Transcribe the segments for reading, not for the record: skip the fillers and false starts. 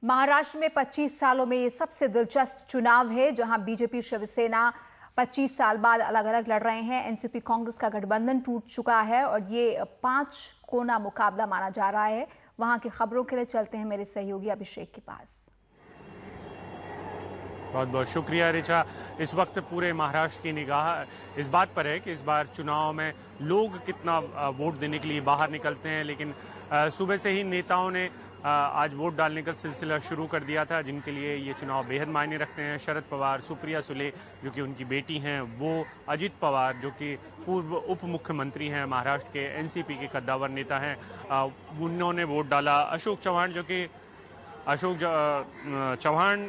महाराष्ट्र में 25 सालों में ये सबसे दिलचस्प चुनाव है, जहां बीजेपी शिवसेना 25 साल बाद अलग अलग लड़ रहे हैं। एनसीपी कांग्रेस का गठबंधन टूट चुका है और ये 5 कोना मुकाबला माना जा रहा है। वहां की खबरों के लिए चलते हैं मेरे सहयोगी अभिषेक के पास। बहुत बहुत शुक्रिया रिचा। इस वक्त पूरे महाराष्ट्र की निगाह इस बात पर है कि इस बार चुनाव में लोग कितना वोट देने के लिए बाहर निकलते हैं, लेकिन सुबह से ही नेताओं ने आज वोट डालने का सिलसिला शुरू कर दिया था, जिनके लिए ये चुनाव बेहद मायने रखते हैं। शरद पवार, सुप्रिया सुले जो कि उनकी बेटी हैं, वो अजित पवार जो कि पूर्व उप मुख्यमंत्री हैं, महाराष्ट्र के एनसीपी के कद्दावर नेता हैं, उन्होंने वोट डाला। अशोक चौहान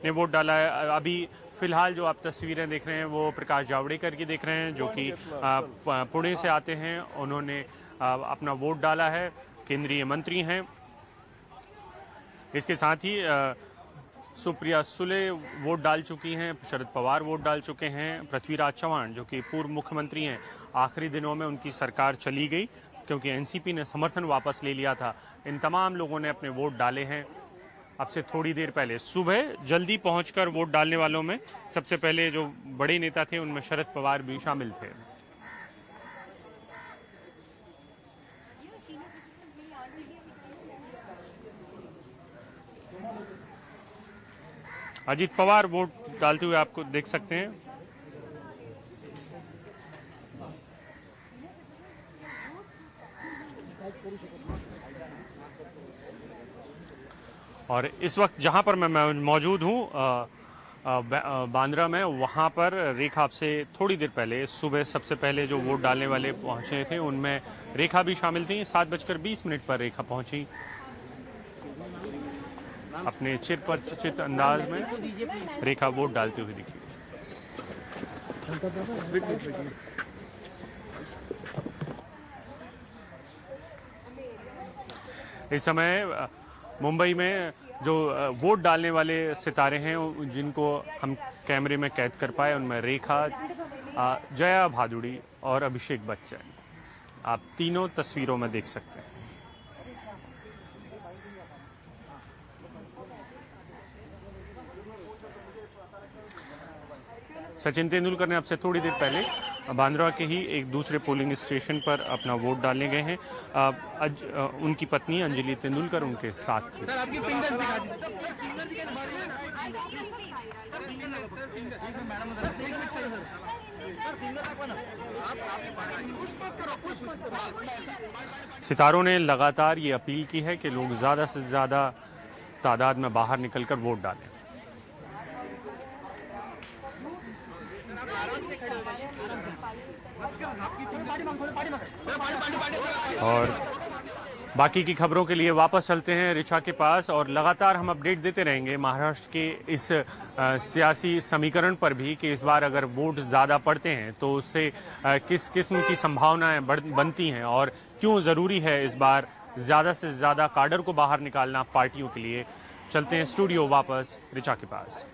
ने वोट डाला है। अभी फिलहाल जो आप तस्वीरें देख रहे हैं वो प्रकाश जावड़ेकर की देख रहे हैं, जो कि पुणे से आते हैं। उन्होंने अपना वोट डाला है, केंद्रीय मंत्री हैं। इसके साथ ही सुप्रिया सुले वोट डाल चुकी हैं, शरद पवार वोट डाल चुके हैं, पृथ्वीराज चव्हाण जो कि पूर्व मुख्यमंत्री हैं, आखिरी दिनों में उनकी सरकार चली गई क्योंकि एनसीपी ने समर्थन वापस ले लिया था। इन तमाम लोगों ने अपने वोट डाले हैं अब से थोड़ी देर पहले। सुबह जल्दी पहुंचकर वोट डालने वालों में सबसे पहले जो बड़े नेता थे उनमें शरद पवार भी शामिल थे। अजित पवार वोट डालते हुए आपको देख सकते हैं। और इस वक्त जहां पर मैं मौजूद हूं बांद्रा में, वहां पर रेखा आपसे थोड़ी देर पहले सुबह सबसे पहले जो वोट डालने वाले पहुंचे थे उनमें रेखा भी शामिल थी। 7:20 पर रेखा पहुंची, अपने चिरपरिचित अंदाज में रेखा वोट डालते हुए दिखी। इस समय मुंबई में जो वोट डालने वाले सितारे हैं जिनको हम कैमरे में कैद कर पाए, उनमें रेखा, जया भादुड़ी और अभिषेक बच्चन, आप तीनों तस्वीरों में देख सकते हैं। सचिन तेंदुलकर ने अब से थोड़ी देर पहले बांद्रा के ही एक दूसरे पोलिंग स्टेशन पर अपना वोट डालने गए हैं। उनकी पत्नी अंजलि तेंदुलकर उनके साथ थे। सितारों ने लगातार ये अपील की है कि लोग ज्यादा से ज्यादा तादाद में बाहर निकलकर वोट डालें। और बाकी की खबरों के लिए वापस चलते हैं ऋचा के पास, और लगातार हम अपडेट देते रहेंगे महाराष्ट्र के इस सियासी समीकरण पर भी कि इस बार अगर वोट ज़्यादा पड़ते हैं तो उससे किस किस्म की संभावनाएं बनती हैं और क्यों ज़रूरी है इस बार ज़्यादा से ज़्यादा काडर को बाहर निकालना पार्टियों के लिए। चलते हैं स्टूडियो वापस ऋचा के पास।